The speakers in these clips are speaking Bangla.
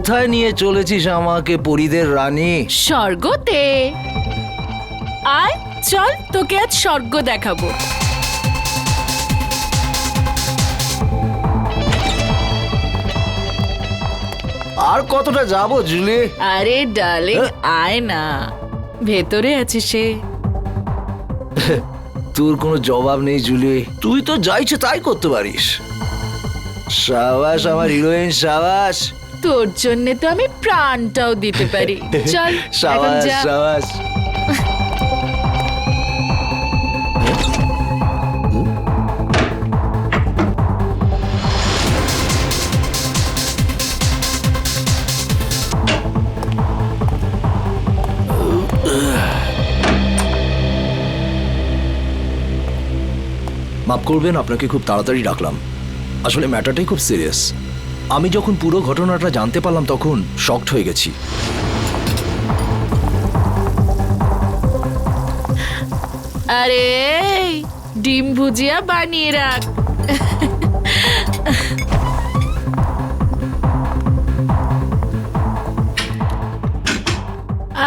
কোথায় নিয়ে চলেছিস আমাকে পরীদের রানী? স্বর্গতে। আয় চল, তোকে আজ স্বর্গ দেখাবো। আর কতটা যাবো জুলি? আরে ডার্লিং, আয় না, ভেতরে আছে সে। তোর কোনো জবাব নেই জুলি, তুই তো যা ইচ্ছে তাই করতে পারিস। সাবাস আমার হিরোইন, সাবাস। তোর জন্য তো আমি প্রাণটাও দিতে পারি। চল এখন সাবাস যা। সাবাস। মাফ করবেন, আপনাকে খুব তাড়াতাড়ি ডাকলাম। আসলে ম্যাটারটাই খুব সিরিয়াস। আমি যখন পুরো ঘটনাটা জানতে পারলাম তখন শকড হয়ে গেছি। আরে ডিম ভুজিয়া বানিয়ে রাখ।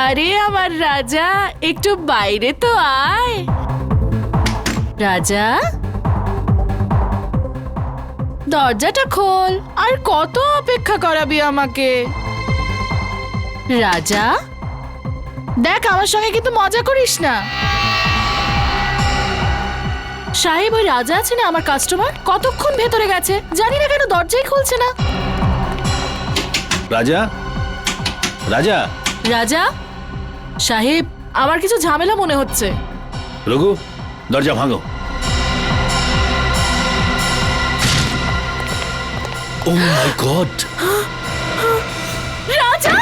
আরে আমার রাজা, একটু বাইরে তো আয়। রাজা, দরজাটা খোল। আর কত অপেক্ষা করাবি আমাকে? রাজা দেখ, আমার সঙ্গে কিন্তু মজা করিস না। সাহেব, ওই রাজা আছে না, আমার কাস্টমার, কতক্ষণ ভেতরে গেছে, জানি না কেন দরজাই খুলছে না। রাজা, রাজা, রাজা সাহেব, আমার কিছু ঝামেলা মনে হচ্ছে। রঘু, দরজা ভাঙো। ও মাই গড! রাজা!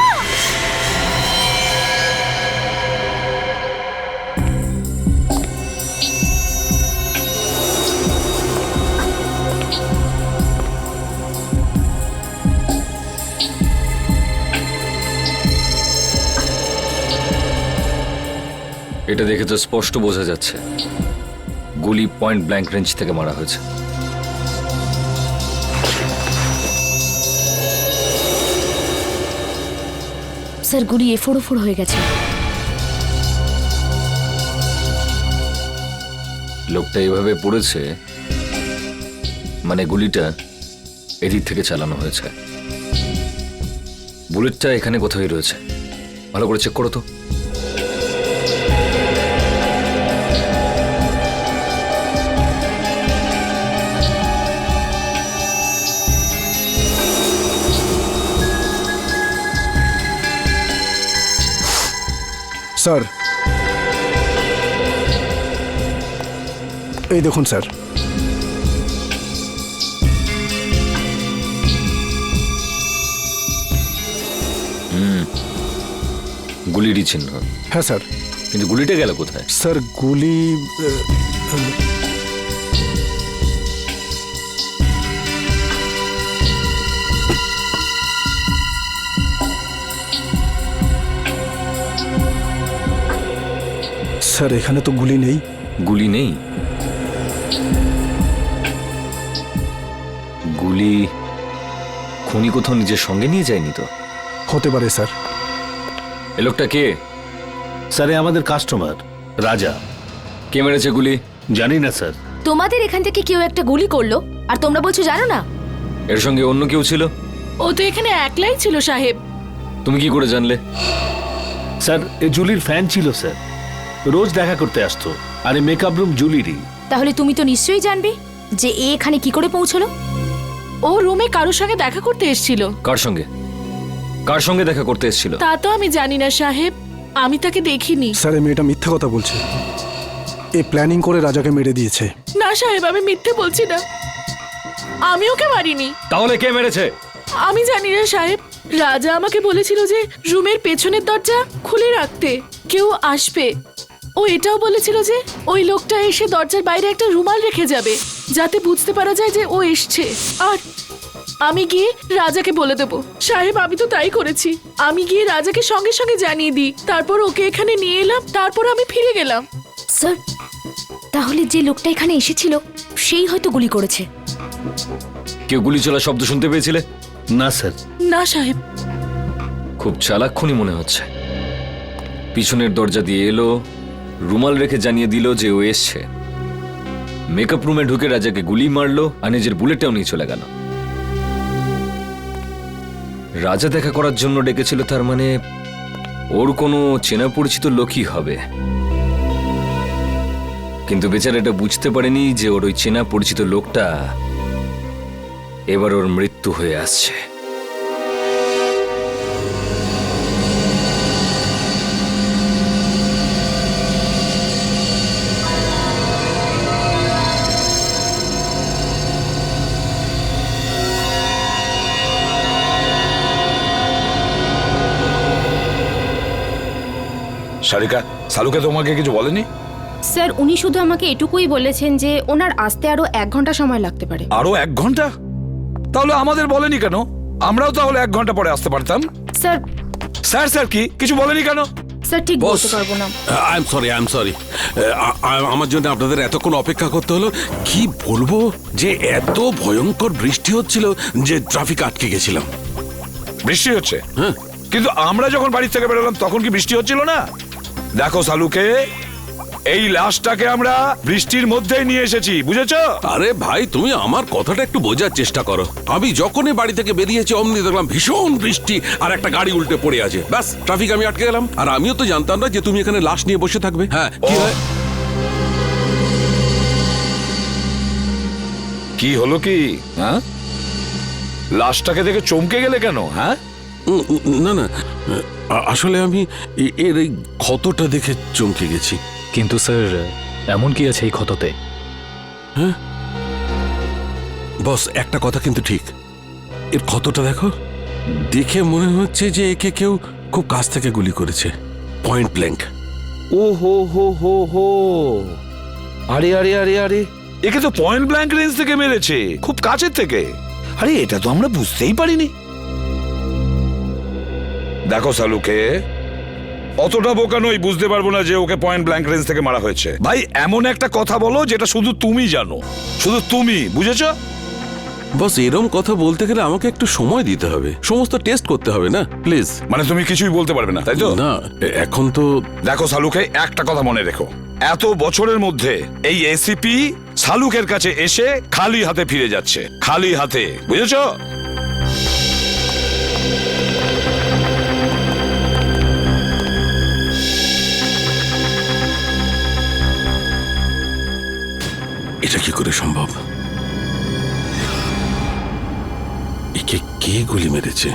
এটা দেখে তো স্পষ্ট বোঝা যাচ্ছে গুলি পয়েন্ট ব্ল্যাঙ্ক রেঞ্জ থেকে মারা হয়েছে। স্যার, গুলি এফোড় হয়ে গেছে। লোকটা এভাবে পড়েছে, মানে গুলিটা এদিক থেকে চালানো হয়েছে। বুলেটটা এখানে কোথায় রয়েছে, ভালো করে চেক করো তো। স্যার, এই দেখুন স্যার। গুলিরই চিহ্ন। হ্যাঁ স্যার। কিন্তু গুলিটা গেল কোথায়? স্যার, গুলি স্যার, এখানে তো গুলি নেই। গুলি নেই? গুলি খুনি কোথাও নিজের সঙ্গে নিয়ে যায়নি তো? হতে পারে স্যার। এ লোকটা কে? স্যার, আমাদের কাস্টমার রাজা। কে মেরেছে গুলি? জানি না স্যার। তোমাদের এখান থেকে কেউ একটা গুলি করলো আর তোমরা বলছো জানো না? এর সঙ্গে অন্য কেউ ছিল? ও তো এখানে একলাই ছিল সাহেব। তুমি কি করে জানলে? স্যার, এ জুলির ফ্যান ছিল স্যার, রোজ দেখা করতে আসতো। আর এই মেকআপ রুম জুলিরই। তাহলে তুমি তো নিশ্চয়ই জানবে যে এ এখানে কি করে পৌঁছলো। ও রুমে কারোর সঙ্গে দেখা করতে এসেছিল। কার সঙ্গে? কার সঙ্গে দেখা করতে এসেছিল? তা তো আমি জানি না সাহেব, আমি তাকে দেখিনি। স্যার, এই মেয়েটা মিথ্যে কথা বলছে। এ প্ল্যানিং করে রাজাকে মেরে দিয়েছে। না সাহেব, আমি মিথ্যে বলছি না, আমি ওকে মারিনি। তাহলে কে মেরেছে? আমি জানি না সাহেব, রাজা আমাকে বলেছিল যে রুমের পেছনের দরজা খুলে রাখতে, কেউ আসবে। ও এটাও বলেছিল যে ওই লোকটা এসে দরজার বাইরে একটা রুমাল রেখে যাবে, যাতে বুঝতে পারা যায় যে ও এসছে। আর আমি গিয়ে রাজাকে বলে দেবো। সাহেব, আমি তো তাই করেছি। আমি গিয়ে রাজাকে সঙ্গে সঙ্গে জানিয়ে দিই, তারপর ওকে এখানে নিয়ে এলাম, তারপর আমি ফিরে গেলাম। স্যার, তাহলে যে লোকটা এখানে এসেছিল সেই হয়তো গুলি করেছে। কেউ গুলি চলার শব্দ শুনতে পেয়েছিলে? না স্যার। না সাহেব, খুব চালাক্ষণই মনে হচ্ছে। পিছনের দরজা দিয়ে এলো, রুমাল রেখে জানিয়ে দিল যে ও এসছে। মেকআপ রুমে ঢুকে রাজাকে গুলি মারলো আর নিজের বুলেটটাও নিয়ে চলে গেল। রাজা দেখা করার জন্য ডেকেছিল, তার মানে ওর কোনো চেনা পরিচিত লোকই হবে। কিন্তু বেচারা এটা বুঝতে পারেনি যে ওর ওই চেনা পরিচিত লোকটা এবার ওর মৃত্যু হয়ে আসছে। সারিকা, সালুকে তোমাকে কিছু বলেনি? স্যার উনি শুধু আমাকে এটুকুই বলেছেন যে ওনার আসতে আরো 1 ঘন্টা সময় লাগতে পারে। আরো 1 ঘন্টা? তাহলে আমাদের বলেনি কেন? আমরাও তাহলে 1 ঘন্টা পরে আসতে পারতাম। স্যার স্যার স্যার কি কিছু বলেনি কেন? স্যার ঠিক বলতে পারবো না। আই এম সরি আমার জন্য আপনাদের এতক্ষণ অপেক্ষা করতে হলো। কি বলবো যে এত ভয়ঙ্কর বৃষ্টি হচ্ছিল যে ট্রাফিক আটকে গেছিলাম। বৃষ্টি হচ্ছে? হ্যাঁ। কিন্তু আমরা যখন বাড়ি থেকে বেরোলাম তখন কি বৃষ্টি হচ্ছিল না? দেখো সালুকে, এই লাশটাকে আমরা বৃষ্টির মধ্যেই নিয়ে এসেছি, বুঝেছো? আরে ভাই তুমি আমার কথাটা একটু বোঝার চেষ্টা করো। আমি যখনই বাড়ি থেকে বেরিয়েছি অমনি দেখলাম ভীষণ বৃষ্টি আর একটা গাড়ি উল্টে পড়ে আছে। ব্যাস ট্রাফিক আমি আটকে গেলাম। আর আমিও তো জানতাম না যে তুমি এখানে লাশ নিয়ে বসে থাকবে। হ্যাঁ কি ও। হয়? কি হলো কি? হ্যাঁ, লাশটাকে দেখে চমকে গেলে কেন? হ্যাঁ, না না আসলে আমি এর এই ক্ষতটা দেখে চমকে গেছি। কিন্তু স্যার এমন কি আছে এই ক্ষততে? বস একটা কথা কিন্তু ঠিক, এর ক্ষতটা দেখো, দেখে মনে হচ্ছে যে একে কেউ খুব কাছ থেকে গুলি করেছে, পয়েন্ট ব্ল্যাঙ্ক। ও হো হো হো হো, আরে আরে আরে আরে, একে তো পয়েন্ট ব্ল্যাঙ্ক রেঞ্জ থেকে মেরেছে, খুব কাছের থেকে। আরে এটা তো আমরা বুঝতেই পারিনি। দেখো সালুকে, অতটা বোকা নই, বুঝতে পারবো না যে ওকে পয়েন্ট ব্ল্যাঙ্ক রেঞ্জ থেকে মারা হয়েছে। ভাই এমন একটা কথা বলো যেটা শুধু তুমি জানো, শুধু তুমি, বুঝেছো? বস এরম কথা বলতে গেলে আমাকে একটু সময় দিতে হবে, সমস্ত টেস্ট করতে হবে না প্লিজ। মানে তুমি কিছুই বলতে পারবে না, তাই তো? না এখন তো দেখো সালুকে, একটা কথা মনে রেখো, এত বছরের মধ্যে এই এসিপি সালুকের কাছে এসে খালি হাতে ফিরে যাচ্ছে, খালি হাতে, বুঝেছো? এটা কি করে সম্ভব? একে কে গুলি মেরেছে?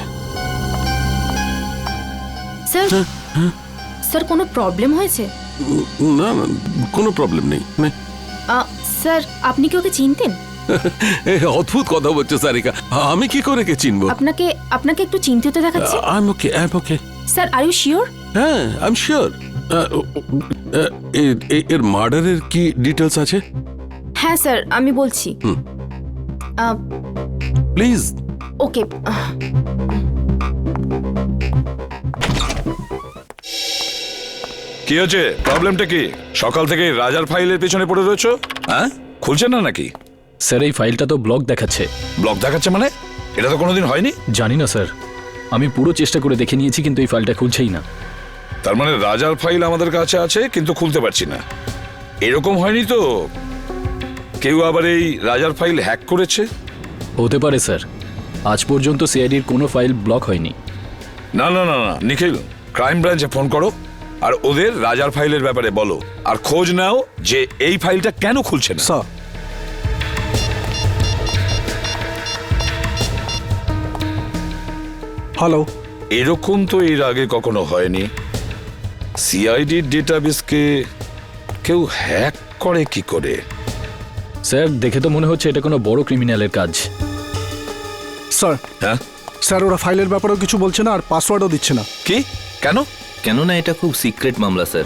স্যার স্যার কোনো প্রবলেম হয়েছে? না না কোনো প্রবলেম নেই। স্যার আপনি কি ওকে চিনতেন? অদ্ভুত কথা বলছো সারিকা, আমি কি করে কে চিনবো? আপনাকে আপনাকে একটু চিন্তিত দেখাচ্ছে। I am okay. Sir are you sure? হ্যাঁ আই এম শিওর। এর মার্ডারের কি ডিটেলস আছে? হ্যাঁ স্যার আমি বলছি। প্লিজ। ওকে কি হচ্ছে? প্রবলেমটা কি? সকাল থেকে রাজার ফাইলের পেছনে পড়ে রয়েছো? হ্যাঁ, খুলছে না নাকি? স্যার এই ফাইলটা তো ব্লক দেখাচ্ছে। ব্লক দেখাচ্ছে মানে? এটা তো কোনোদিন হয়নি। জানি না স্যার, আমি পুরো চেষ্টা করে দেখে নিয়েছি কিন্তু এই ফাইলটা খুলছেই না। তার মানে রাজার ফাইল আমাদের কাছে আছে কিন্তু খুলতে পারছি না। এরকম হয়নি তো কেউ আবার এই রাজার ফাইল হ্যাক করেছে? হতে পারে স্যার, আজ পর্যন্ত সিআইডির কোনো ফাইল ব্লক হয়নি। না না না না, নিখিল ক্রাইম ব্রাঞ্চে ফোন করো আর ওদের রাজার ফাইলের ব্যাপারে বলো, আর খোঁজ নাও যে এই ফাইলটা কেন খুলছে না। স্যার হ্যালো, এরকম তো এর আগে কখনো হয়নি। সিআইডির ডেটাবেসকে কেউ হ্যাক করে কি করে? স্যার দেখে তো মনে হচ্ছে এটা কোনো বড় ক্রিমিনালের কাজ। স্যার হ্যাঁ, স্যার ওরা ফাইলের ব্যাপারেও কিছু বলছে না আর পাসওয়ার্ডও দিচ্ছে না। কি? কেন? কেননা এটা খুব সিক্রেট মামলা স্যার।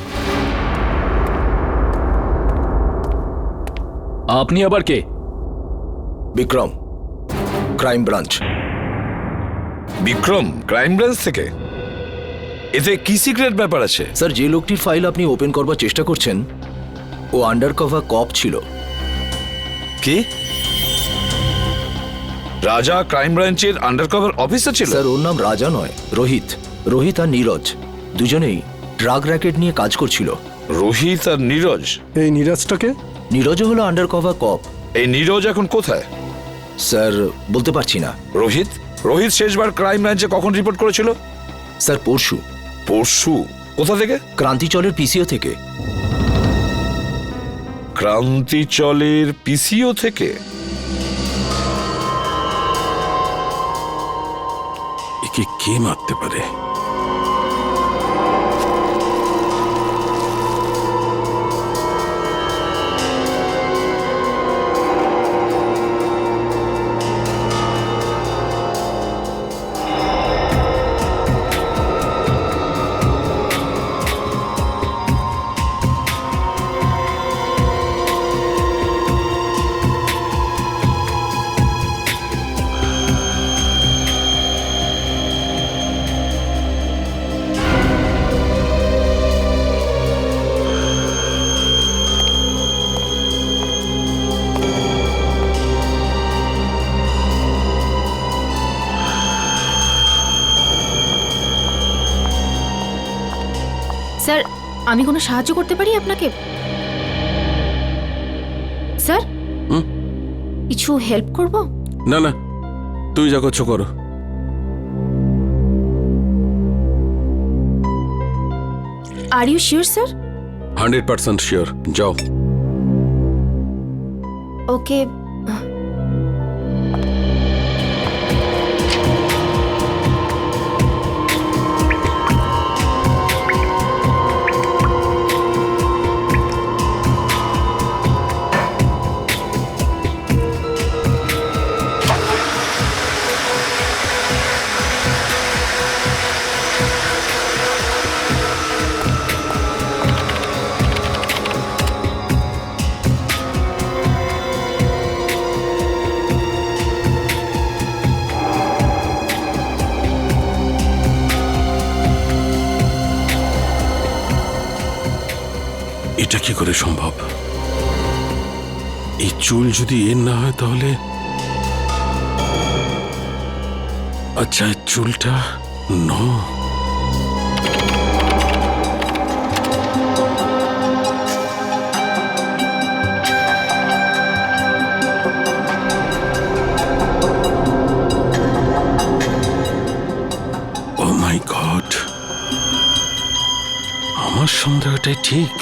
আপনি আবার কে? Vikram, crime branch. Vikram crime branch থেকে? এতে কি সিক্রেট ব্যাপার আছে? স্যার যে লোকটির ফাইল আপনি ওপেন করবার চেষ্টা করছেন ও আন্ডার কভার কপ ছিল। কি? রাজা ক্রাইম ব্রাঞ্চের আন্ডারকভার অফিসার ছিল? স্যার ওর নাম রাজা নয়, রোহিত। রোহিত আর নীরজ দুজনেই ড্রাগ র্যাকেট নিয়ে কাজ করছিল। রোহিত আর নীরজ? এই নীরাজটাকে? নীরজও হলো আন্ডার কভার কপ। এই নীরজ এখন কোথায়? স্যার বলতে পারছি না। রোহিত রোহিত শেষবার ক্রাইম ব্রাঞ্চে কখন রিপোর্ট করেছিল? স্যার পরশু। পরশু? কোথা থেকে? ক্রান্তিচলের পিসিও থেকে। ক্রান্তিচলের পিসিও থেকে? একে কে মারতে পারে? স্যার আমি কোনো সাহায্য করতে পারি আপনাকে? স্যার কিছু হেল্প করব? না না, তুই যা করছো করো। Are you sure sir? 100% শিওর। যাও। ওকে। এটা কি করে সম্ভব? এই চুল যদি এর না হয় তাহলে আচ্ছা, এই চুলটা ন ও মাই গড, আমার সন্দেহটাই ঠিক।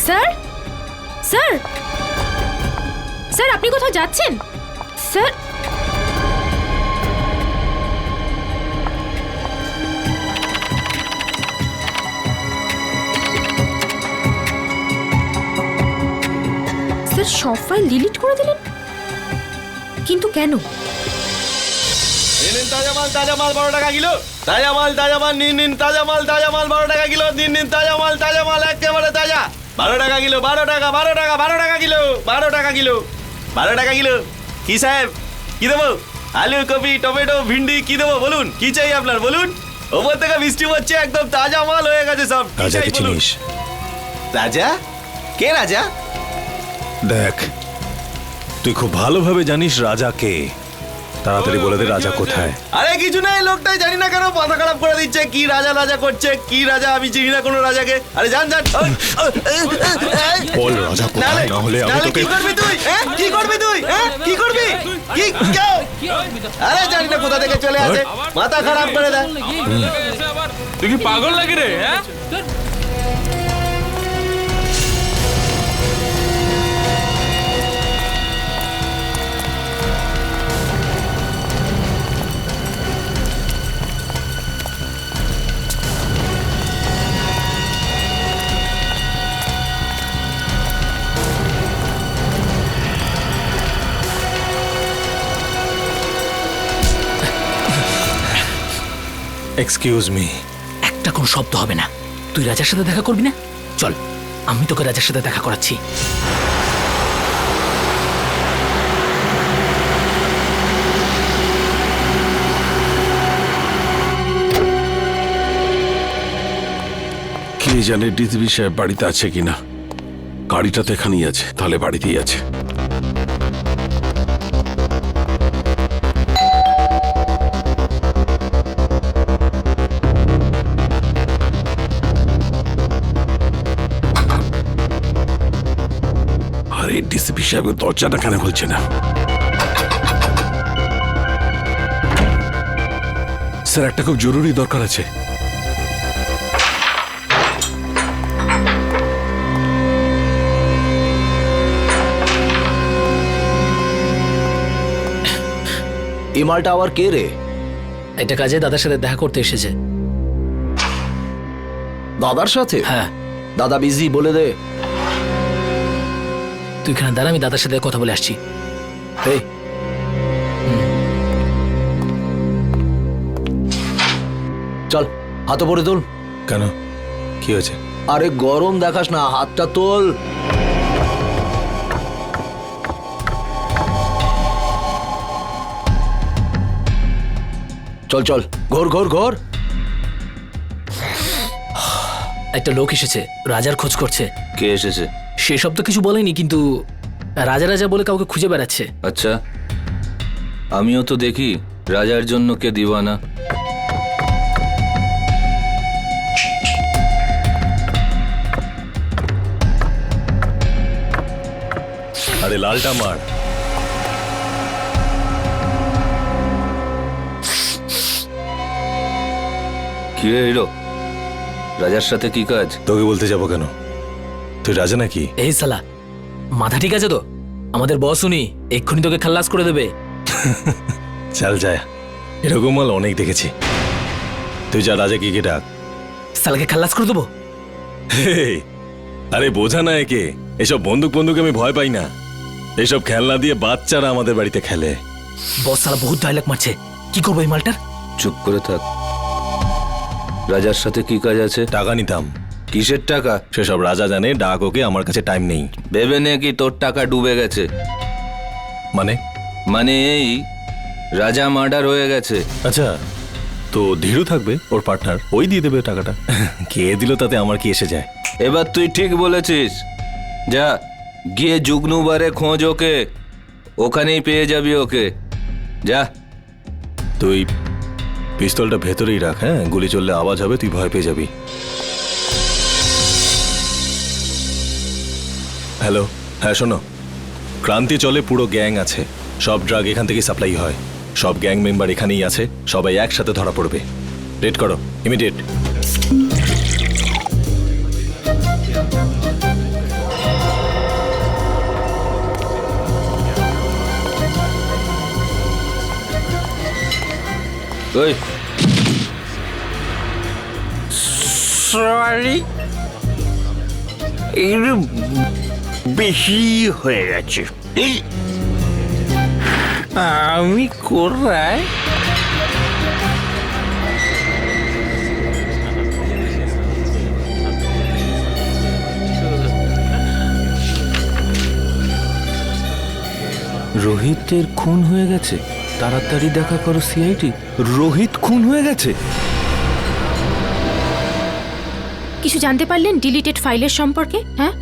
স্যার স্যার স্যার আপনি কোথাও যাচ্ছেন? স্যার স্যার সব ফাইল ডিলিট করে দিলেন, কিন্তু কেন? তাজা মাল 12 টাকা কিলো। তাজা মাল নিন তাজা মাল 12 টাকা কিলো। নিন তাজা মাল একেবারে তাজা। 12 টাকা কিলো, 12 টাকা, 12 টাকা, 12 টাকা কিলো, 12 টাকা কিলো, 12 টাকা কিলো। কি সাহেব কি দেবো? আলু, কপি, টমেটো, ভিন্ডি কি দেবো বলুন? কি চাই আপনার বলুন? ওপর থেকে বৃষ্টি হচ্ছে, একদম তাজা মাল হয়ে গেছে সব। রাজাকে চিনিস? রাজা? কে রাজা? দেখ, তুই খুব ভালোভাবে জানিস রাজা কে। তাড়াতাড়ি বলে দে রাজা কোথায়। আরে কিছু নাই, লোকটাই জানি না কেন মাথা খারাপ করে দিচ্ছে। কি রাজা রাজা করছে? কি রাজা? আমি চিনি না কোনো রাজাকে। আরে জান জান। বল রাজা কোথায়, না হলে আমি তোকে। কি করবি তুই? কি করবি তুই? কি করবি? কি কেউ? আরে জানি না কোথা থেকে চলে আসে, মাথা খারাপ করে দেয়। তুই কি পাগল লাগে রে? Excuse me. একটা কোন শব্দ হবে না। তুই রাজার সাথে দেখা করবি না? চল, আমি তোকে রাজার সাথে দেখা করাচ্ছি। কে জানে ডিসিপি সাহেব বাড়িতে আছে কিনা। গাড়িটা তো এখানেই আছে, তাহলে বাড়িতেই আছে। আরে ডিসিপি সাহেব দরজাটা কেন খুলছে না? স্যার, একটা খুব জরুরি দরকার আছে। এই মালটা আবার কে রে? এটা কাজে দাদার সাথে দেখা করতে এসেছে। দাদার সাথে? হ্যাঁ। দাদা বিজি, বলে দে। তুই এখানে দাঁড়া, আমি দাদার সাথে কথা বলে আসছি। এই চল, হাত পরে তোল। কেন, কি হয়েছে? আরে গরম দেখাস না, হাতটা তোল। চল চল, ঘোর ঘোর ঘোর। একটা লোক এসেছে, রাজার খোঁজ করছে। কে এসেছে? সেসব তো কিছু বলেনি, কিন্তু রাজা রাজা বলে কাউকে খুঁজে বেড়াচ্ছে। আচ্ছা, আমিও তো দেখি রাজার জন্য কে দিওয়ানা। আরে লালটা মার। কি রে হিরো, রাজার সাথে কি কাজ? তোকে বলতে যাবো কেন? তুই রাজা নাকি? এই সালা, মাথা ঠিক আছে তো? আমাদের বস উনি, এক্ষুনি তোকে খাল্লাস করে দেবে। চল যায়, এরকম মাল অনেক দেখেছি। তুই যা, রাজা কি ডাক। সালাকে খাল্লাস করে দেবো। হেই, আরে বোঝা না একে, এসব বন্দুক বন্দুক আমি ভয় পাই না। এসব খেলনা দিয়ে বাচ্চারা আমাদের বাড়িতে খেলে। বস সালা বহুত ডায়লগ মারছে, কি করবো এই মালটার? চুপ করে থাক। রাজার সাথে কি কাজ আছে? টাকা নিতাম। কিসের টাকা? সেসব রাজা জানে, ডাক ওকে, আমার কাছে টাইম নেই। ভেবে নে কি তোর টাকা ডুবে গেছে? মানে? মানে এই, রাজা মার্ডার হয়ে গেছে। আচ্ছা, তো ধীরু থাকবে, ওর পার্টনার, ওই দিয়ে দেবে টাকাটা। কে দিল তাতে আমার কি এসে যায়? এবার তুই ঠিক বলেছিস। যা গিয়ে জুগনুবারে খোঁজ ওকে, ওখানেই পেয়ে যাবি ওকে। যা। তুই পিস্তলটা ভেতরেই রাখ, হ্যাঁ? গুলি চললে আওয়াজ হবে, তুই ভয় পেয়ে যাবি। হ্যালো, হ্যাঁ শোনো, ক্রান্তি চলে পুরো গ্যাং আছে, সব ড্রাগ এখান থেকে সাপ্লাই হয়, সব গ্যাং মেম্বার এখানেই আছে, সবাই একসাথে ধরা পড়বে। রেড করো, ইমিডিয়েট। ওই সরি, একটু বেশি হয়ে গেছে। আমি কোথায়? রোহিতের খুন হয়ে গেছে, তাড়াতাড়ি দেখা করো সিআইডি। রোহিত খুন হয়ে গেছে। কিছু জানতে পারলেন ডিলিটেড ফাইলের সম্পর্কে? হ্যাঁ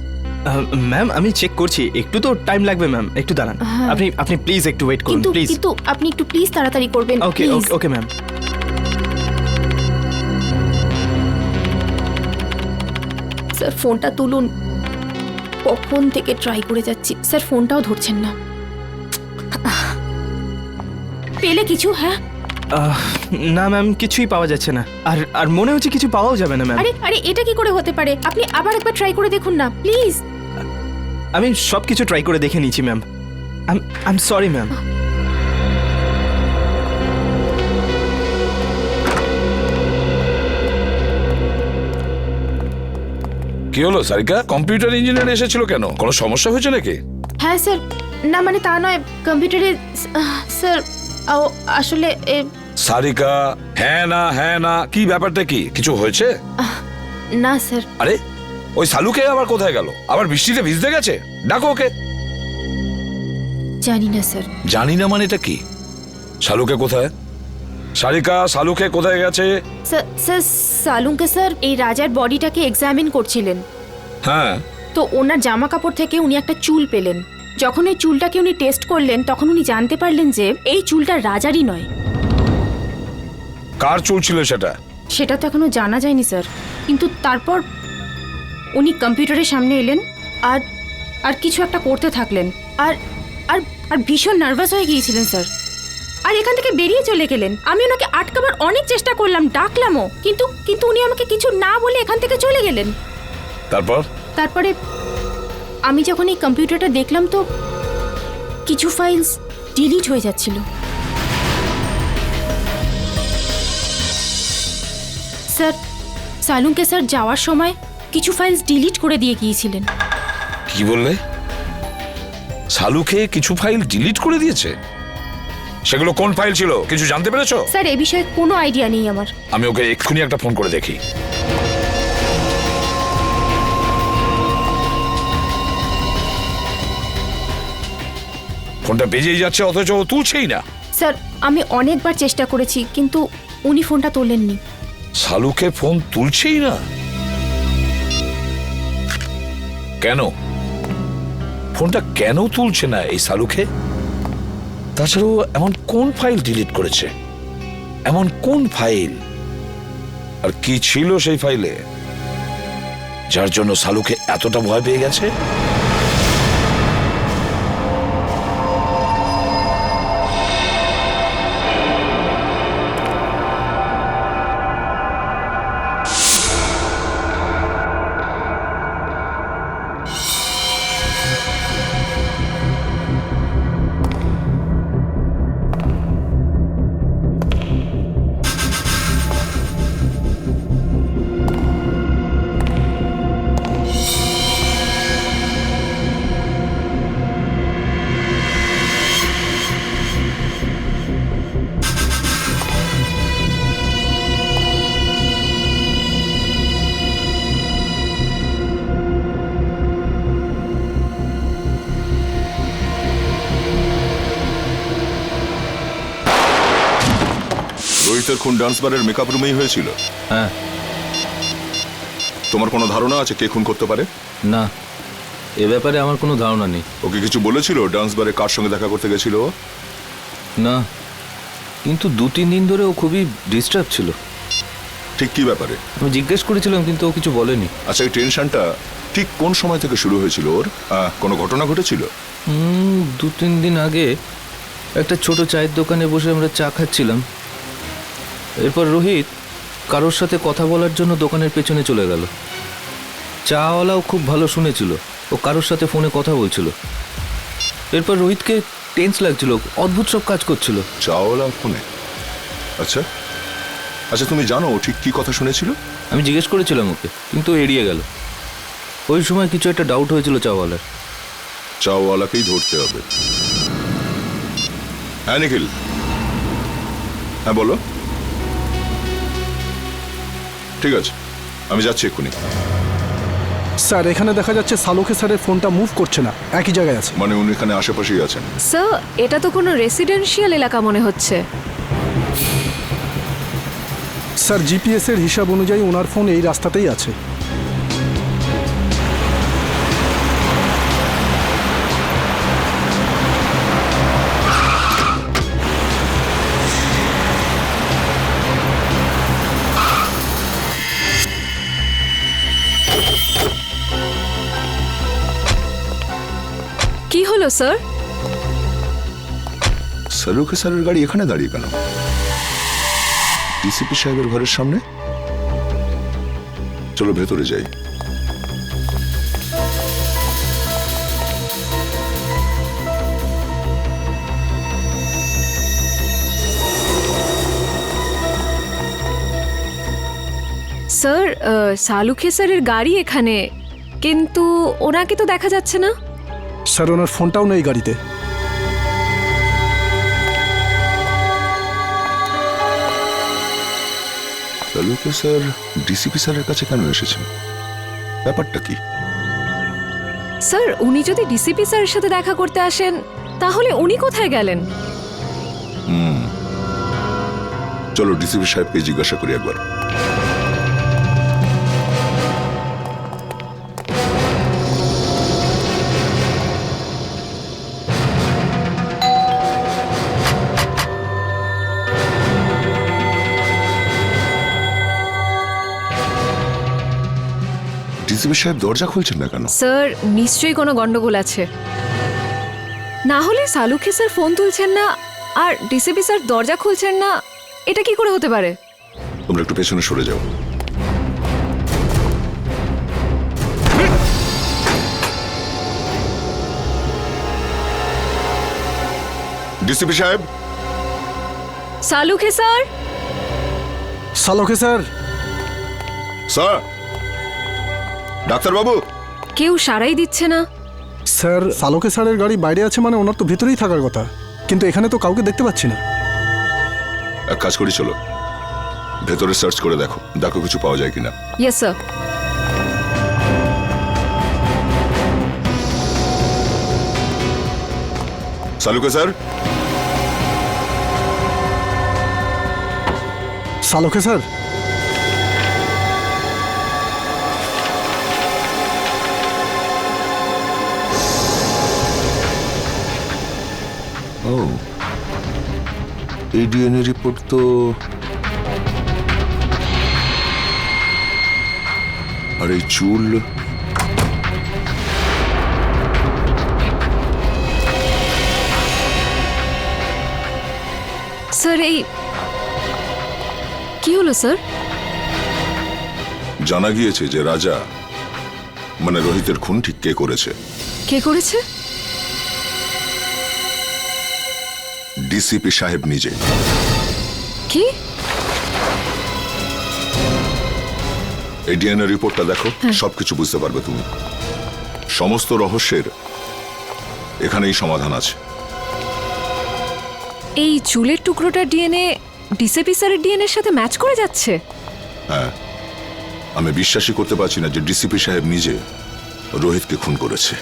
ম্যাম, আমি চেক করছি, একটু তো টাইম লাগবে ম্যাম, একটু দাঁড়ান। আপনি প্লিজ একটু ওয়েট করুন, কিন্তু প্লিজ। কিন্তু আপনি একটু প্লিজ তাড়াতাড়ি করবেন। ওকে please। Okay ma'am. স্যার ফোনটা তুলুন, কখন থেকে ট্রাই করে যাচ্ছি, স্যার ফোনটাও ধরছেন না। পেলে কিছু? হ্যাঁ না ম্যাম, কিছুই পাওয়া যাচ্ছে না, আর আর মনে হচ্ছে কিছু পাওয়াও যাবে না ম্যাম। আরে আরে, এটা কি করে হতে পারে? আপনি আবার একবার ট্রাই করে দেখুন না প্লিজ। আমি সব কিছু ট্রাই করে দেখে নিয়েছি ma'am. I am sorry ma'am. কি হলো সারিকা, কম্পিউটার ইঞ্জিনিয়ার এসেছিল কেন? কোনো সমস্যা হয়েছে নাকি? হ্যাঁ স্যার, না মানে তা নয়, কম্পিউটারে স্যার আসলে সারিকা, হ্যাঁ না কি ব্যাপারটা কি? কিছু হয়েছে? না স্যার। আরে ওই সালুকে আবার কোথায় গেল? আবার বৃষ্টিতে ভিজতে গেছে? ডাকো ওকে। জানি না স্যার। জানি না মানে এটা কি? শালুকে কোথায়? সারিকা, শালুকে কোথায় গেছে? স্যার সালুকে স্যার এই রাজার বডিটাকে এক্সামিন করছিলেন, হ্যাঁ তো ওনার জামা কাপড় থেকে উনি একটা চুল পেলেন। যখন এই চুলটাকে উনি টেস্ট করলেন তখন উনি জানতে পারলেন যে এই চুলটা রাজারই নয়। কার চুল ছিল সেটা? সেটা তো এখনো জানা যায়নি স্যার, কিন্তু তারপর উনি কম্পিউটারের সামনে এলেন আর আর কিছু একটা করতে থাকলেন আর আর আর ভীষণ নার্ভাস হয়ে গিয়েছিলেন স্যার, আর এখান থেকে বেরিয়ে চলে গেলেন। আমি ওনাকে আটকাবার অনেক চেষ্টা করলাম, ডাকলামও, কিন্তু উনি আমাকে কিছু না বলে এখান থেকে চলে গেলেন। তারপরে আমি যখন এই কম্পিউটারটা দেখলাম তো কিছু ফাইলস ডিলিট হয়ে যাচ্ছিল। স্যার সালুকে স্যার যাওয়ার সময় কিছু ফাইলস ডিলিট করে দিয়ে গিয়েছিলেন। কি বললে? শালুকে কিছু ফাইল ডিলিট করে দিয়েছে? সেগুলো কোন ফাইল ছিল কিছু জানতে পেরেছো? স্যার এ বিষয়ে কোনো আইডিয়া নেই আমার। আমি ওকে এক্ষুনি একটা ফোন করে দেখি। ফোনটা বেজেই যাচ্ছে অথচ ও তুলছেই না। স্যার আমি অনেকবার চেষ্টা করেছি কিন্তু উনি ফোনটা তোলেননি। শালুকে ফোন তুলছেই না কেন? ফোনটা কেন তুলছে না এই শালুকে? তাছাড়াও এমন কোন ফাইল ডিলিট করেছে? এমন কোন ফাইল? আর কি ছিল সেই ফাইলে যার জন্য শালুকে এতটা ভয় পেয়ে গেছে? রোহিতের খুন ডান্স বারের মেকআপ রুমেই হয়েছিল? হ্যাঁ। তোমার কোনো ধারণা আছে কে খুন করতে পারে? না, এ ব্যাপারে আমার কোনো ধারণা নেই। ওকে কিছু বলেছিল ডান্স বারে কার সঙ্গে দেখা করতে গেছিল? না, কিন্তু 2-3 দিন ধরে ও খুবই ডিস্টার্ব ছিল। ঠিক কি ব্যাপারে? আমি জিজ্ঞেস করেছিলাম কিন্তু ও কিছু বলেনি। আচ্ছা, এই টেনশনটা ঠিক কোন সময় থেকে শুরু হয়েছিল ওর? কোনো ঘটনা ঘটেছিল? 2-3 দিন আগে একটা ছোট চায়ের দোকানে বসে আমরা চা খাচ্ছিলাম। এরপর রোহিত কারোর সাথে কথা বলার জন্য দোকানের পেছনে চলে গেল। চাওয়ালাও খুব ভালো শুনেছিল, ও কারোর সাথে ফোনে কথা বলছিল। এরপর রোহিতকে টেন্স লাগছিল, অদ্ভুত সব কাজ করছিল। চাওয়ালা ফোনে? আচ্ছা আচ্ছা, তুমি জানো ও ঠিক কি কথা শুনেছিল? আমি জিজ্ঞেস করেছিলাম ওকে, কিন্তু ও এড়িয়ে গেল। ওই সময় কিছু একটা ডাউট হয়েছিল চাওয়ালার। চাওয়ালাকেই ধরতে হবে। হ্যাঁ নিখিল, হ্যাঁ বলো। ঠিক আছে, আমি যাচ্ছি এক্ষুনি। স্যার এখানে দেখা যাচ্ছে সালুকে স্যারের ফোনটা মুভ করছে না, একই জায়গায় আছে। মানে উনি এখানে আশেপাশেই আছেন? স্যার এটা তো কোনো রেসিডেন্সিয়াল এলাকা মনে হচ্ছে। স্যার জিপিএস এর হিসাব অনুযায়ী ওনার ফোন এই রাস্তাতেই আছে। কি হলো স্যার? সালুকে স্যারের গাড়ি এখানে দাঁড়িয়ে কেন? ডিসিপি সাহেবের ঘরের সামনে? চলো ভেতরে যাই। স্যার সালুখে স্যারের গাড়ি এখানে, কিন্তু ওনাকে তো দেখা যাচ্ছে না। স্যার ওনার ফোনটাও নেই গাড়িতে। সালুকে স্যার ডিসিপি স্যারের কাছে কেন এসেছেন? ব্যাপারটা কি? স্যার উনি যদি ডিসিপি স্যারের সাথে দেখা করতে আসেন তাহলে উনি কোথায় গেলেন? চলো ডিসিপি সাহেবকে জিজ্ঞাসা করি একবার। ডিসিপি সাহেব দরজা খুলছেন না কেন? স্যার নিশ্চয়ই কোনো গন্ডগোল আছে, না হলে সালুখে স্যার ফোন তুলছেন না আর ডিসিপি স্যার দরজা খুলছেন না, এটা কি করে হতে পারে? তোমরা একটু পেছনে সরে যাও। ডিসিপি সাহেব। সালুখে স্যার। সালুখে স্যার। স্যার। ডাক্তারবাবু। কেউ সারাই দিচ্ছে না। স্যার সালুখে স্যারের গাড়ি বাইরে আছে মানে ওনার তো ভিতরেই থাকার কথা, কিন্তু এখানে তো কাউকে দেখতে পাচ্ছি না। এক কাজ করি, চলো ভেতরে সার্চ করে দেখো, দেখো কিছু পাওয়া যায় কিনা। Yes sir. সালুকে স্যার। সালুখে স্যার। ও, এই ডিএনএ রিপোর্ট তো আর এই চুল স্যার এই কি হলো স্যার? জানা গিয়েছে যে রাজা মানে রোহিতের খুন ঠিক কে করেছে। কে করেছে? ডিসিপি সাহেব নিজে। কি? এই ডিএনএ রিপোর্টটা দেখো, সবকিছু বুঝতে পারবে তুমি। সমস্ত রহস্যের এখানেই সমাধান আছে। এই চুলের টুকরোটার ডিএনএ ডিসিপি স্যারের ডিএনএর সাথে ম্যাচ করে যাচ্ছে? হ্যাঁ, আমি বিশ্বাসই করতে পারছি না যে ডিসিপি সাহেব নিজে রোহিতকে খুন করেছে।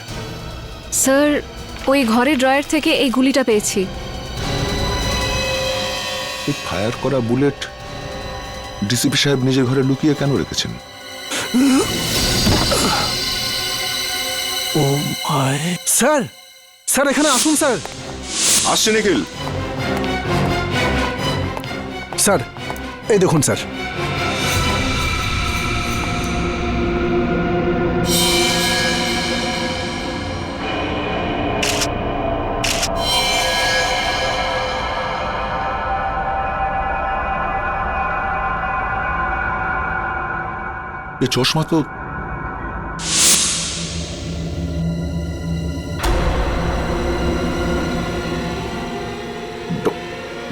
স্যার ওই ঘরের ড্রয়ার থেকে এই গুলিটা পেয়েছি। এই ফায়ার করা বুলেট ডিসিপি সাহেব নিজের ঘরে লুকিয়ে কেন রেখেছেন? ও মাই। স্যার স্যার এখানে আসুন স্যার। আসছে নিখিল। স্যার এই দেখুন স্যার। এই চশমা তো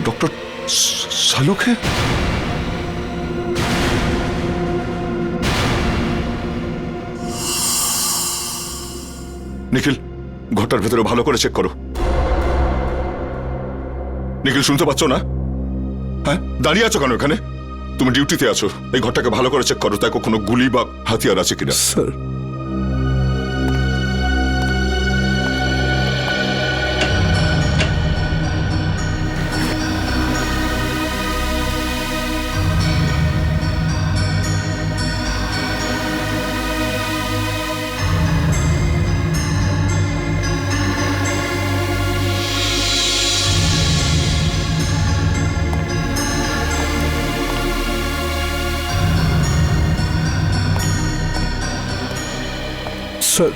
ডক্টর সালুখে। নিখিল, ঘরটার ভেতরে ভালো করে চেক করো। নিখিল, শুনতে পাচ্ছ না? হ্যাঁ, দাঁড়িয়ে আছো কেন এখানে? তুমি ডিউটিতে আছো, এই ঘরটাকে ভালো করে চেক করো, তাই কোনো গুলি বা হাতিয়ার আছে কিনা। স্যার স্যার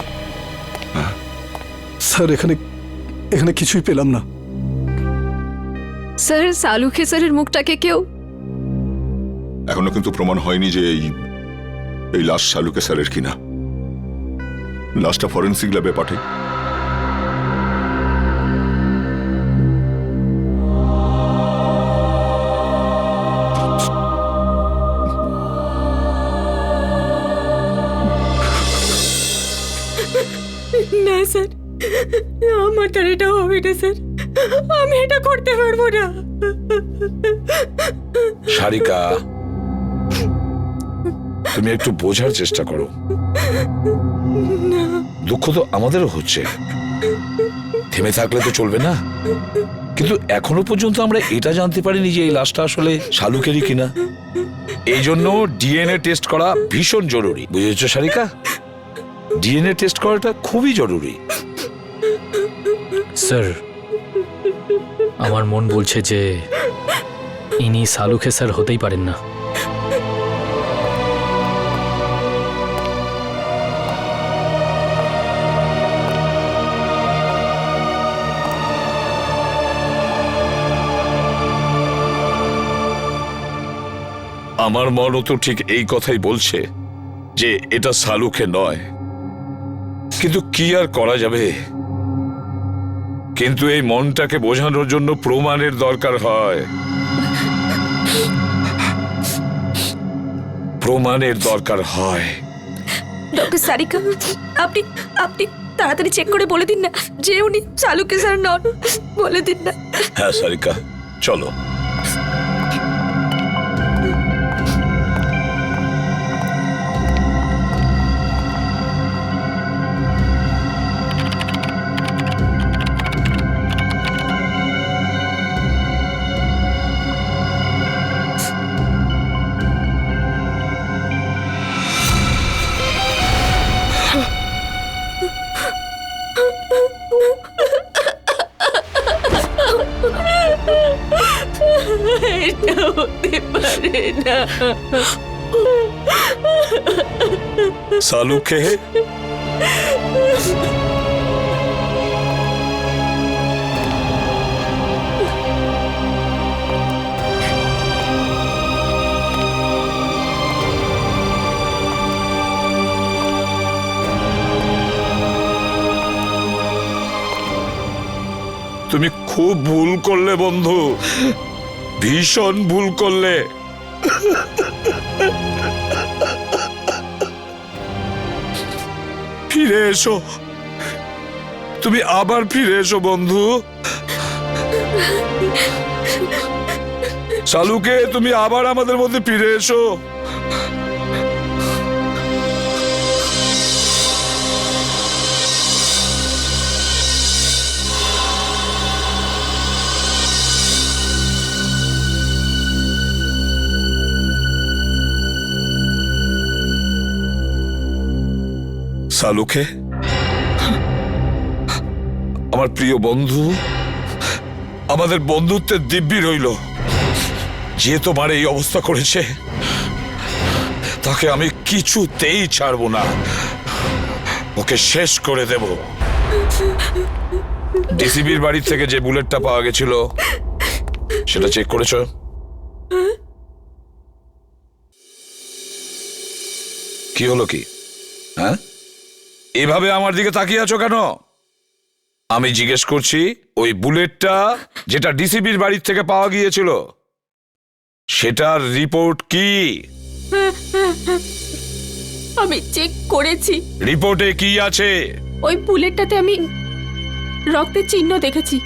স্যার এখানে এখানে কিছুই পেলাম না। স্যার সালুখে স্যারের মুখটাকে কেউ এখনো কিন্তু প্রমাণ হয়নি যে এই লাশ সালুকে স্যারের কিনা। লাশটা ফরেন্সিক ল্যাবে পাঠাই। না স্যার, আমার তার এটা হবে না স্যার, আমি এটা করতে পারবো না। সারিকা, তুমি একটু বোঝার চেষ্টা করো। দুঃখ তো আমাদেরও হচ্ছে, থেমে থাকলে তো চলবে না। কিন্তু এখনো পর্যন্ত আমরা এটা জানতে পারিনি যে এই লাশটা আসলে শালুকেরই কিনা। এই জন্য ডিএনএ টেস্ট করা ভীষণ জরুরি, বুঝেছো সারিকা? ডিএনএ টেস্ট করাটা খুবই জরুরি। স্যার, আমার মন বলছে যে ইনি সালুখে স্যার হতেই পারেন না। আমার মনও তো ঠিক এই কথাই বলছে যে এটা শালুকে নয়, কিন্তু কি আর করা যাবে? কিন্তু এই মনটাকে বোঝানোর জন্য প্রমাণের দরকার হয়, প্রমাণের দরকার হয়। ডক্টর সারিকা, আপনি আপনি তাড়াতাড়ি চেক করে বলে দিন না যে উনি শালুকে স্যার নন। বলে দিন না। হ্যাঁ সারিকা, চলো। এটা হতে পারে না। শালুকে তুমি খুব ভুল করলে বন্ধু, ভীষণ ভুল করলে। ফিরে এসো, তুমি আবার ফিরে এসো বন্ধু। শালুকে, তুমি আবার আমাদের মধ্যে ফিরে এসো। শালুকে, আমার প্রিয় বন্ধু, আমাদের বন্ধুত্বের দিব্যি রইল। যে তোমার এই অবস্থা করেছে তাকে আমি কিছুতেই ছাড়বো না, ওকে শেষ করে দেব। ডিসিবির বাড়ি থেকে যে বুলেটটা পাওয়া গেছিল সেটা চেক করেছো? কি হলো কি? হ্যাঁ, এভাবে আমার দিকে তাকিয়ে আছো কেন? আমি জিজ্ঞেস করছি, ওই বুলেটটা যেটা ডিসিবির বাড়ির থেকে পাওয়া গিয়েছিল সেটার রিপোর্ট কি? আমি চেক করেছি। রিপোর্টে কি আছে? ওই বুলেটটাতে আমি রক্তের চিহ্ন দেখেছি,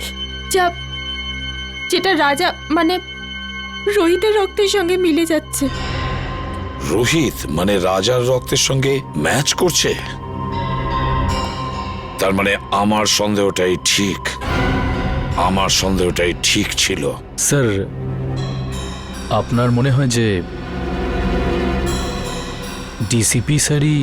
যেটা রাজা মানে রোহিতের রক্তের সঙ্গে মিলে যাচ্ছে। রোহিত মানে রাজার রক্তের সঙ্গে ম্যাচ করছে? তার মানে আমার সন্দেহটাই ঠিক, আমার সন্দেহটাই ঠিক ছিল। স্যার, আপনার মনে হয় যে ডিসিপি স্যারই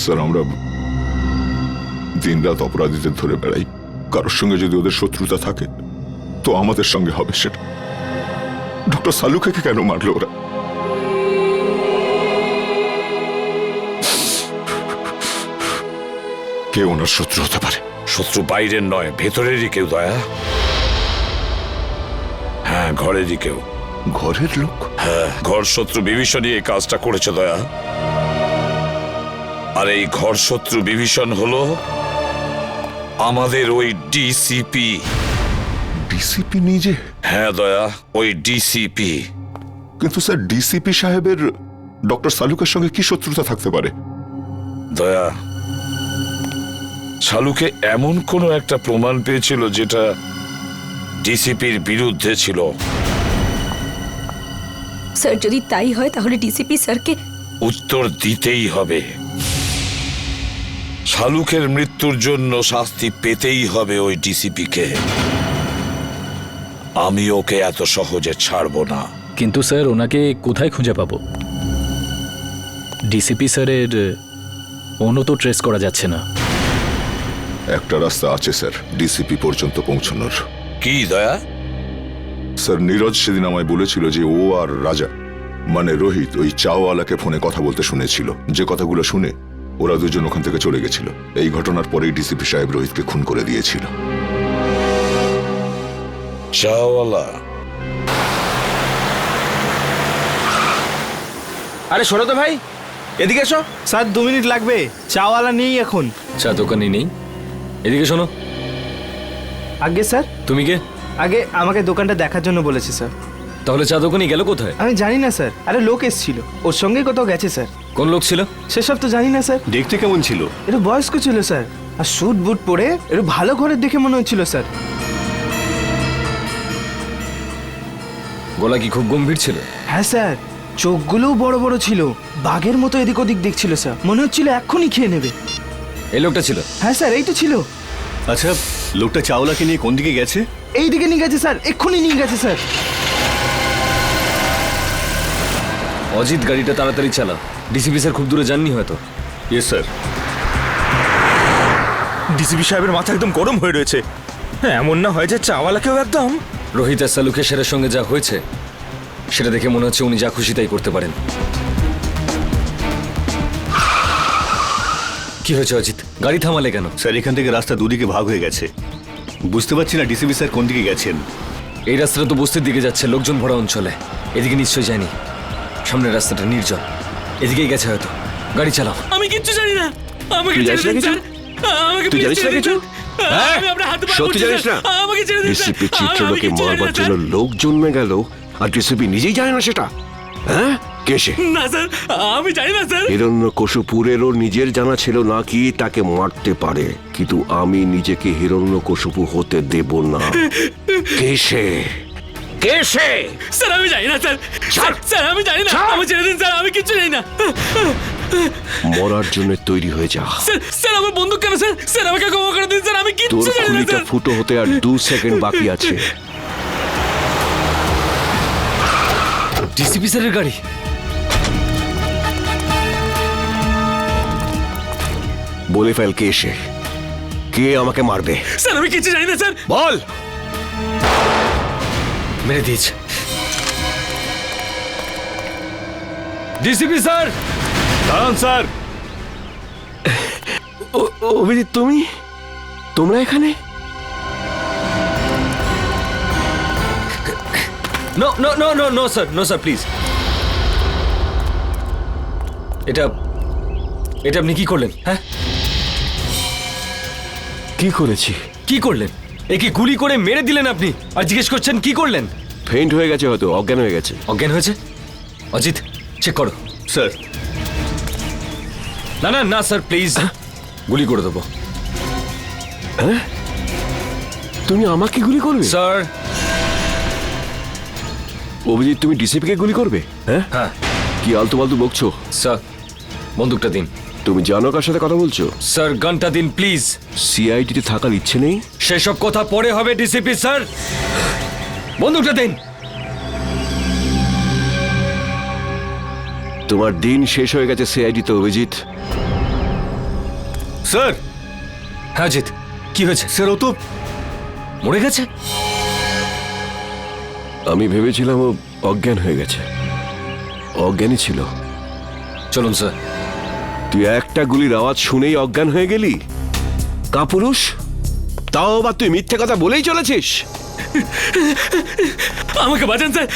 স্যার, আমরা দিনরাত অপরাধীদের ধরে বেড়াই। কারোর সঙ্গে যদি ওদের শত্রুতা থাকে তো আমাদের সঙ্গে হবে সেটা। ডক্টর সালুকে কেন মারলো ওরা? কে ওনার শত্রু হতে পারে? শত্রু বাইরের নয়, ভেতরেরই কেউ। দয়া, হ্যাঁ, ঘরেরই কেউ। ঘরের লোক? হ্যাঁ, ঘর শত্রু বিভীষণই এই কাজটা করেছে দয়া। আর এই ঘর শত্রু বিভীষণ হলো আমাদের ওই ডিসিপি। ডিসিপি নিজে? হ্যাঁ দয়া, ওই ডিসিপি। কিন্তু স্যার, ডিসিপি সাহেবের ডক্টর সালুকের সঙ্গে কি শত্রুতা থাকতে পারে? দয়া, শালুকে এমন কোনো একটা প্রমাণ পেয়েছিল যেটা ডিসিপির বিরুদ্ধে ছিল। স্যার যদি তাই হয় তাহলে ডিসিপি স্যারকে উত্তর দিতেই হবে। শালুকের মৃত্যুর জন্য শাস্তি পেতেই হবে ওই ডিসিপিকে। আমি ওকে এত সহজে ছাড়বো না। কিন্তু স্যার ওনাকে কোথায় খুঁজে পাবো? ডিসিপি স্যারের ফোনও তো ট্রেস করা যাচ্ছে না। একটা রাস্তা আছে স্যার ডিসিপি পর্যন্ত পৌঁছানোর। কি দয়া? স্যার, নীরজ সেদিন আমায় বলেছিল যে ও আর রাজা মানে রোহিত ওই চাওয়ালাকে ফোনে কথা বলতে শুনেছিল। যে কথাগুলো শুনে ওরা দুজন ওখান থেকে চলে গেছিল। এই ঘটনার পরেই ডিসিপি সাহেব রোহিতকে খুন করে দিয়েছিল। চাওয়ালা? আরে শোনো তো ভাই, এদিকে এসো। স্যার 2 মিনিট লাগবে, চাওয়ালা নেই এখন। চা দোকানে নেই? এদিকে শোনো। আগে স্যার? তুমি কে? আগে আমাকে দোকানটা দেখার জন্য বলেছে স্যার। তাহলে চা দোকানে গেল কোথায়? আমি জানি না স্যার। আরে লোক এসেছিল, ওর সঙ্গে কোথাও গেছে স্যার। কোন লোক ছিল? সেসব তো জানি না স্যার। দেখতে কেমন ছিল? একটু বয়স্ক ছিল স্যার, আর স্যুট বুট পরে একটু ভালো ঘরের দেখে মনে হচ্ছিল স্যার। গলা কি খুব গম্ভীর ছিল? হ্যাঁ স্যার, চোখগুলোও বড় বড় ছিল, বাঘের মতো এদিক ওদিক দেখছিল স্যার। মনে হচ্ছিল এক্ষুনি খেয়ে নেবে। এই লোকটা ছিল? হ্যাঁ স্যার, এই তো ছিল। আচ্ছা, লোকটা চাওলাকে নিয়ে কোন দিকে গেছে? এই দিকে নিয়ে গেছে স্যার, এক্ষুনি নিয়ে গেছে স্যার। অজিত গাড়িটা তাড়াতাড়ি চালা, ডিসিপি স্যার খুব দূরে যাননি হয়তো। Yes sir. ডিসিপি সাহেবের মাথা একদম গরম হয়ে রয়েছে। এমন না হয় যে চাওয়ালাকেও একদম। রোহিত আর সালুকের স্যারের সঙ্গে যা হয়েছে সেটা দেখে মনে হচ্ছে উনি যা খুশি তাই করতে পারেন। কি হয়েছে অজিত? গাড়ি থামালে কেন? স্যার, এখান থেকে রাস্তা দুদিকে ভাগ হয়ে গেছে, বুঝতে পারছি না ডিসিপি স্যার কোন দিকে গেছেন। এই রাস্তাটা তো বস্তির দিকে যাচ্ছে, লোকজন ভরা অঞ্চলে। এদিকে নিশ্চয়ই যায়নি। সামনের রাস্তাটা নির্জন, এদিকেই গেছে হয়তো। গাড়ি চালাও। আমি কিচ্ছু জানি না। আমাকে তুই জানিস না কিছু? তুই জানিস না কিছু? সত্যি জানিস না? ডিসিপি চিত্রলোকে মারবার জন্য লোক জন্মে গেল আর ডিসিপি নিজেই জানে না সেটা? হ্যাঁ, কে সে? না স্যার, আমি জানি না স্যার। হিরণ্যকশিপুরেরও নিজের জানা ছিল না কি তাকে মারতে পারে, কিন্তু আমি নিজেকে হিরণ্যকশিপু হতে দেব না। কে সে? কে সে? স্যার আমি জানি না স্যার। স্যার আমি জানি না, আমি ছেড়ে দিন স্যার, আমি কিচ্ছু জানি না। মরার জন্য তৈরি হয়ে যা। স্যার স্যার আমার বন্দুক কেন স্যার? স্যার আমাকে ক্ষমা করে দিন স্যার, আমি তোর কিচ্ছু জানি না খুলিটা স্যার। ফুটো হতে আর 2 সেকেন্ড বাকি আছে। ডিসিপি স্যারের গাড়ি। বলে ফেল কে সে, কে আমাকে মারবে। স্যার আমি কিচ্ছু জানি না স্যার। বল। মেরে দিয়েছে। DCP sir! দাঁড়ান স্যার। অভিজিৎ, তোমরা এখানে? No no no no no sir, no sir please. এটা আপনি কি করলেন? হ্যাঁ, কি করেছি? কি করলেন? একে গুলি করে মেরে দিলেন আপনি, আর জিজ্ঞেস করছেন কি করলেন? ফেইন্ট হয়ে গেছে, হয়তো অজ্ঞান হয়ে গেছে। অজ্ঞান হয়েছে? অজিত চেক করো। স্যার। না না না স্যার প্লিজ, গুলি করে দেবো। হ্যাঁ, তুমি আমাকে গুলি করবে? স্যার। অভিজিৎ, তুমি ডিসিপিকে গুলি করবে? হ্যাঁ হ্যাঁ। কি আলতু ফালতু বকছো? স্যার বন্দুকটা দিন। তুমি জানো কার সাথে কথা বলছো? স্যার গানটা দিন প্লিজ। সিআইডিতে থাকার ইচ্ছে নেই? সেসব কথা পরে হবে ডিসিপি স্যার, বন্দুকটা দিন। তোমার দিন শেষ হয়ে গেছে সিআইডিতে, অভিজিৎ। স্যার। হ্যাঁ জিৎ, কি হয়েছে? স্যার ও তো মরে গেছে। আমি ভেবেছিলাম ও অজ্ঞান হয়ে গেছে। অজ্ঞানই ছিল। চলুন স্যার। তুই একটা গুলির আওয়াজ শুনেই অজ্ঞান হয়ে গেলি? কাপুরুষ, তাও আবার তুই মিথ্যে কথা বলেই চলেছিস। আমাকে বাঁচান স্যার,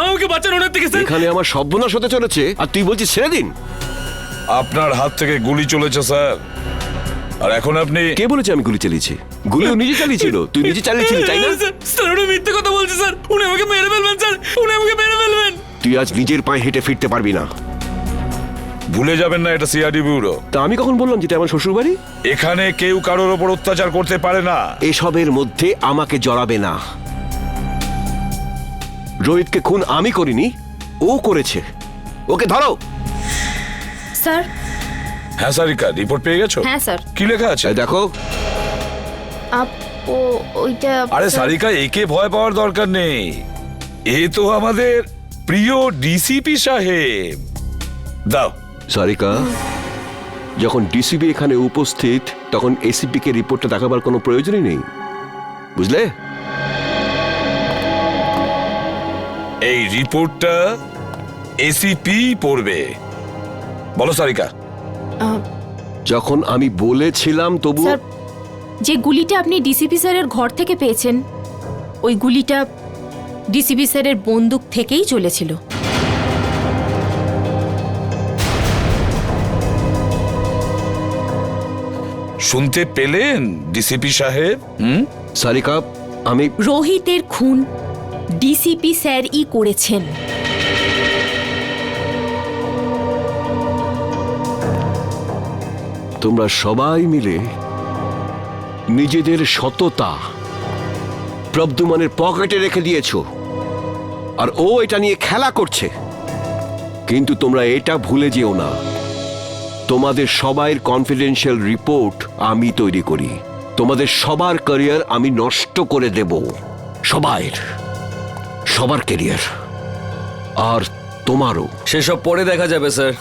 আমাকে বাঁচান ওনার থেকে স্যার। এখানে আমার সর্বনাশ হতে চলেছে আর তুই বলছিস ছেড়ে দিন? আপনার হাত থেকে গুলি চলেছে স্যার, আর এখন আপনি... কে বলেছে আমি গুলি চালিয়েছি? গুলিও নিজে চালিয়েছিল, তুই নিজে চালিয়েছিলি তাই না? স্যার উনি মিথ্যে কথা বলছে স্যার, উনি আমাকে মেরে ফেলবেন স্যার, উনি আমাকে মেরে ফেলবেন। তুই আজ নিজের পায়ে হেঁটে ফিরতে পারবি না। ভুলে যাবেন না এটা সিআইডি ব্যুরো। তা আমি কখন বললাম যেটা আমার শ্বশুর বাড়ি? এখানে কেউ কারোর ওপর অত্যাচার করতে পারে না। এসবের মধ্যে আমাকে জড়াবে না। রোহিতকে খুন আমি করিনি, ও করেছে। ওকে ধরো। স্যার। হ্যাঁ সারিকা, রিপোর্ট পেয়ে গেছো? হ্যাঁ স্যার। কি লেখা আছে দেখো। ওইটা আরে সারিকা, একে ভয় পাওয়ার দরকার নেই, এ তো আমাদের প্রিয় ডিসিপি সাহেব। দাও। সারিকা, যখন ডিসিপি এখানে উপস্থিত তখন এসিপি কে রিপোর্টটা দেখাবার কোনো প্রয়োজনই নেই, বুঝলে? এই রিপোর্টটা এসিপি পড়বে। বলো সারিকা। যখন আমি বলেছিলাম তবু... স্যার, যে গুলিটা আপনি ডিসিপি স্যারের ঘর থেকে পেয়েছেন ওই গুলিটা ডিসিপি স্যারের বন্দুক থেকেই চলেছিল। শুনতে পেলেন ডিসিপি সাহেব? সারিকা, আমি... রোহিতের খুন ডিসিপি স্যারই করেছেন। তোমরা সবাই মিলে নিজেদের সততা প্রদ্যুম্নের পকেটে রেখে দিয়েছো, আর ও এটা নিয়ে খেলা করছে। কিন্তু তোমরা এটা ভুলে যেও না, তোমাদের সবার কনফিডেন্সিয়াল রিপোর্ট আমি তৈরি করি। তোমাদের সবার ক্যারিয়ার আমি নষ্ট করে দেব, সবার ক্যারিয়ার, আর তোমারও। সেসব পরে দেখা যাবে স্যার।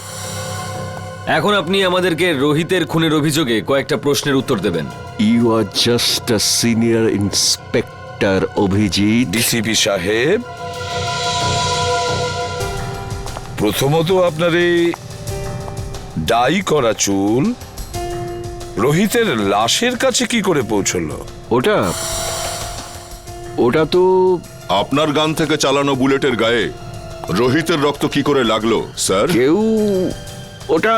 এখন আপনি আমাদেরকে রোহিতের খুনের অভিযোগে কয়েকটা প্রশ্নের উত্তর দেবেন। You are just a senior inspector Abhijit. DCP সাহেব, প্রথমত আপনার এই ডাই করা চুল রোহিতের লাশের কাছে কি করে পৌঁছলো? ওটা তো আপনার গান থেকে চালানো বুলেটের গায়ে রোহিতের রক্ত কি করে লাগলো স্যার? কেউ ওটা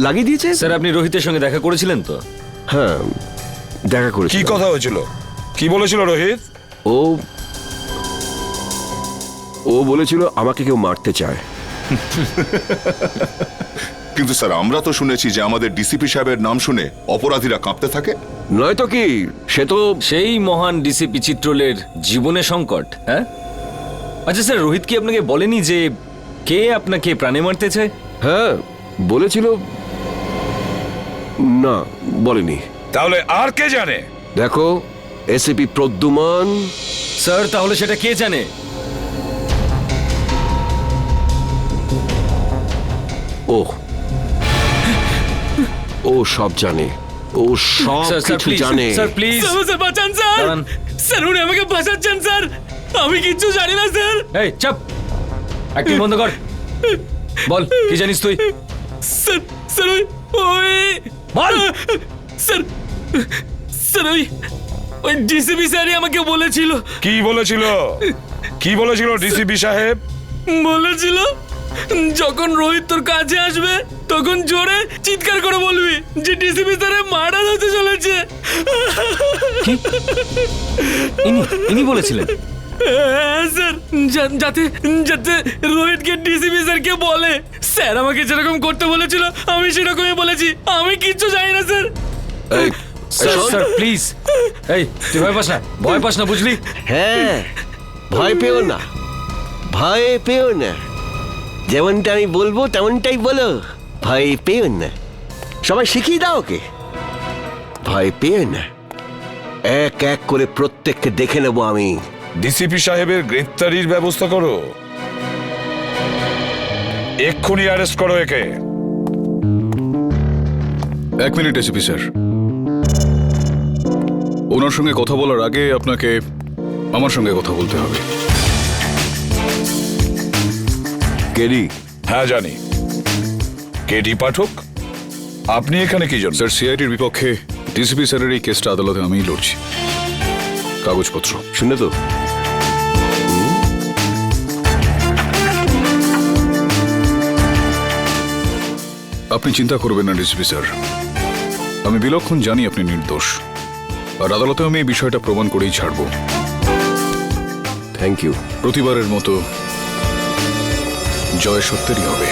লাগিয়ে দিয়েছে। স্যার, আপনি রোহিতের সঙ্গে দেখা করেছিলেন তো? হ্যাঁ, দেখা করেছি। কি কথা হয়েছিল? কি বলেছিল রোহিত? ও বলেছিল আমাকে কেউ মারতে চায়। কিন্তু স্যার, আমরা তো শুনেছি যে আমাদের ডিসিপি সাহেবের নাম শুনে অপরাধীরা কাঁপতে থাকে। নয়তো কি, সে তো সেই মহান ডিসিপি চিত্রলের জীবনে সংকট। হ্যাঁ, আচ্ছা স্যার, রোহিত কি আপনাকে বলেনি যে কে আপনাকে প্রাণে মারতে চায়? হ্যাঁ বলেছিল। না, বলেনি। তাহলে আর কে জানে? দেখো, এসিপি প্রদ্যুম্ন। স্যার, তাহলে সেটা কে জানে? ও সব জানে, ও সব কিছু জানে। স্যার প্লিজ, স্যার বাঁচান স্যার, স্যার উনি আমাকে বাঁচাচ্ছেন স্যার, আমি কিচ্ছু জানি না স্যার। এই চুপ, অ্যাক্টিং বন্ধ কর, বল কি জানিস তুই? স্যার স্যার ওই বল। স্যার স্যার ওই ডিসিপি স্যারই আমাকে বলেছিল। কি বলেছিল? কি বলেছিল ডিসিপি সাহেব? বলেছিল যখন রোহিত তোর কাছে আসবে তখন জোরে চিৎকার করে বলবি যে ডিসিপি স্যারের মার্ডার হতে চলেছে। ইনি বলেছিলেন? স্যার, যাতে যাতে রোহিতকে ডিসিপি স্যারকে বলে। স্যার আমাকে যেরকম করতে বলেছিল আমি সেরকমই বলেছি, আমি কিচ্ছু জানি না স্যার। স্যার প্লিজ, এই তুই ভয় পাস না বুঝলি? হ্যাঁ, ভয় পেও না, ভয় পেও না। যেমনটা আমি বলবো তেমনটাই বলো, ভয় পেও না। সবাই শিখিয়ে দাও ওকে, ভয় পেও না। এক এক করে প্রত্যেককে দেখে নেবো আমি। ডিসিপি সাহেবের গ্রেফতারির ব্যবস্থা করো, এক্ষুনি অ্যারেস্ট করো একে। এক মিনিট এসিপি স্যার, ওনার সঙ্গে কথা বলার আগে আপনাকে আমার সঙ্গে কথা বলতে হবে। কেডি? হ্যাঁ জানি। কেডি পাঠক, আপনি এখানে কি জন্য? স্যার, সিআইডির বিপক্ষে ডিসিপি স্যারের এই কেসটা আদালতে আমিই লড়ছি। কাগজপত্র শুনে তো আপনি চিন্তা করবেন না ডিসিপি স্যার, আমি বিলক্ষণ জানি আপনি নির্দোষ, আর আদালতে আমি এই বিষয়টা প্রমাণ করেই ছাড়ব। Thank you. প্রতিবারের মতো জয় সত্যেরই হবে।